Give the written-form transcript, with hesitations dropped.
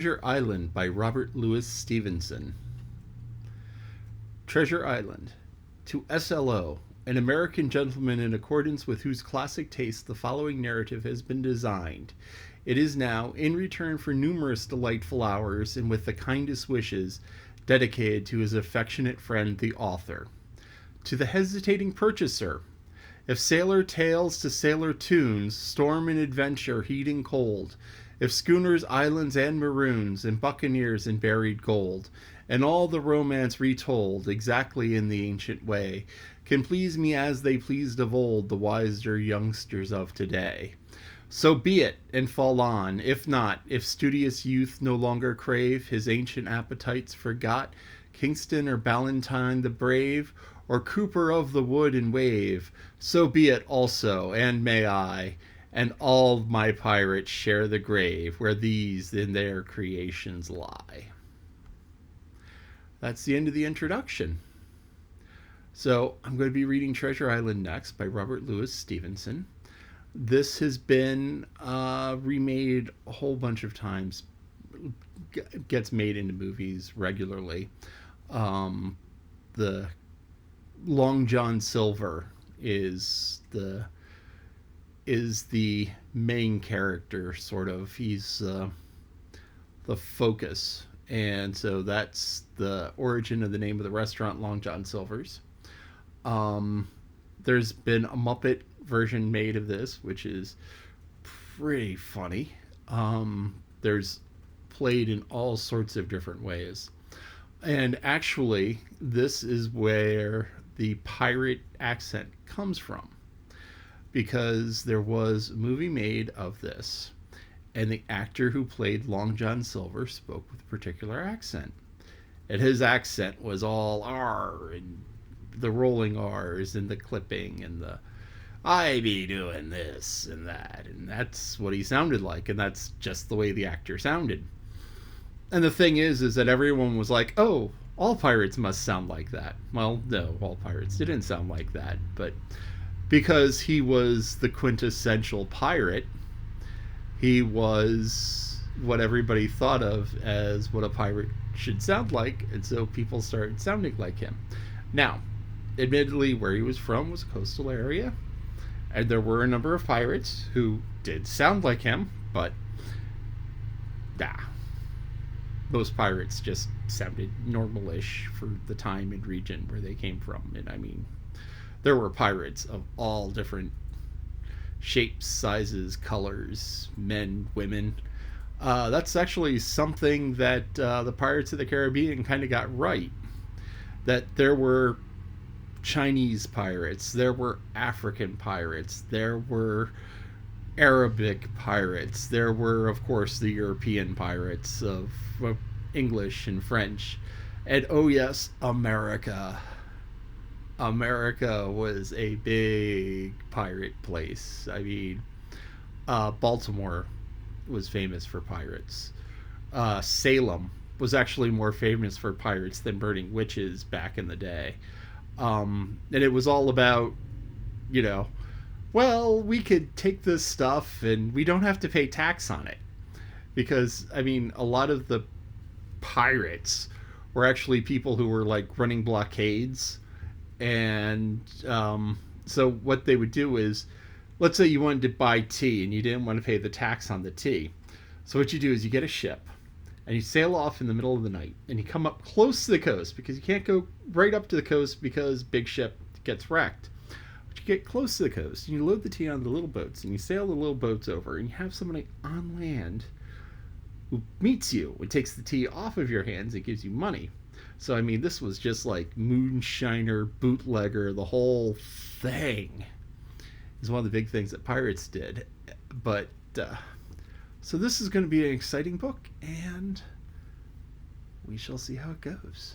Treasure Island by Robert Louis Stevenson. Treasure Island. To SLO, an American gentleman in accordance with whose classic taste the following narrative has been designed. It is now, in return for numerous delightful hours and with the kindest wishes, dedicated to his affectionate friend the author. To the hesitating purchaser, if sailor tales to sailor tunes, storm and adventure, heat and cold, if schooners, islands, and maroons, and buccaneers and buried gold, and all the romance retold exactly in the ancient way, can please me as they pleased of old the wiser youngsters of today. So be it, and fall on. If not, if studious youth no longer crave, his ancient appetites forgot, Kingston or Ballantyne the brave, or Cooper of the wood and wave, so be it also, and may I, and all my pirates share the grave where these in their creations lie. That's the end of the introduction. So I'm going to be reading Treasure Island next by Robert Louis Stevenson. This has been remade a whole bunch of times, gets made into movies regularly. The Long John Silver is the main character, sort of. He's the focus, and so that's the origin of the name of the restaurant, Long John Silver's. There's been a Muppet version made of this, which is pretty funny. There's played in all sorts of different ways. And actually, this is where the pirate accent comes from, because there was a movie made of this, and the actor who played Long John Silver spoke with a particular accent. And his accent was all R, and the rolling R's, and the clipping, and the I be doing this and that. And that's what he sounded like, and that's just the way the actor sounded. And the thing is that everyone was like, oh, all pirates must sound like that. Well, no, all pirates didn't sound like that, but because he was the quintessential pirate, he was what everybody thought of as what a pirate should sound like, and so people started sounding like him. Now, admittedly, where he was from was a coastal area, and there were a number of pirates who did sound like him, but most pirates just sounded normal-ish for the time and region where they came from. And I mean, there were pirates of all different shapes, sizes, colors, men, women. That's actually something that the Pirates of the Caribbean kind of got right. That there were Chinese pirates, there were African pirates, there were Arabic pirates, there were, of course, the European pirates of English and French, and oh yes, America. America was a big pirate place. I mean, Baltimore was famous for pirates. Salem was actually more famous for pirates than burning witches back in the day. And it was all about, you know, well, we could take this stuff and we don't have to pay tax on it. Because, I mean, a lot of the pirates were actually people who were like running blockades. And so what they would do is, let's say you wanted to buy tea and you didn't want to pay the tax on the tea. So what you do is you get a ship and you sail off in the middle of the night and you come up close to the coast, because you can't go right up to the coast because big ship gets wrecked. But you get close to the coast and you load the tea on the little boats and you sail the little boats over, and you have somebody on land who meets you and takes the tea off of your hands and gives you money. So, I mean, this was just like moonshiner, bootlegger, the whole thing. Is one of the big things that pirates did. But, so this is going to be an exciting book, and we shall see how it goes.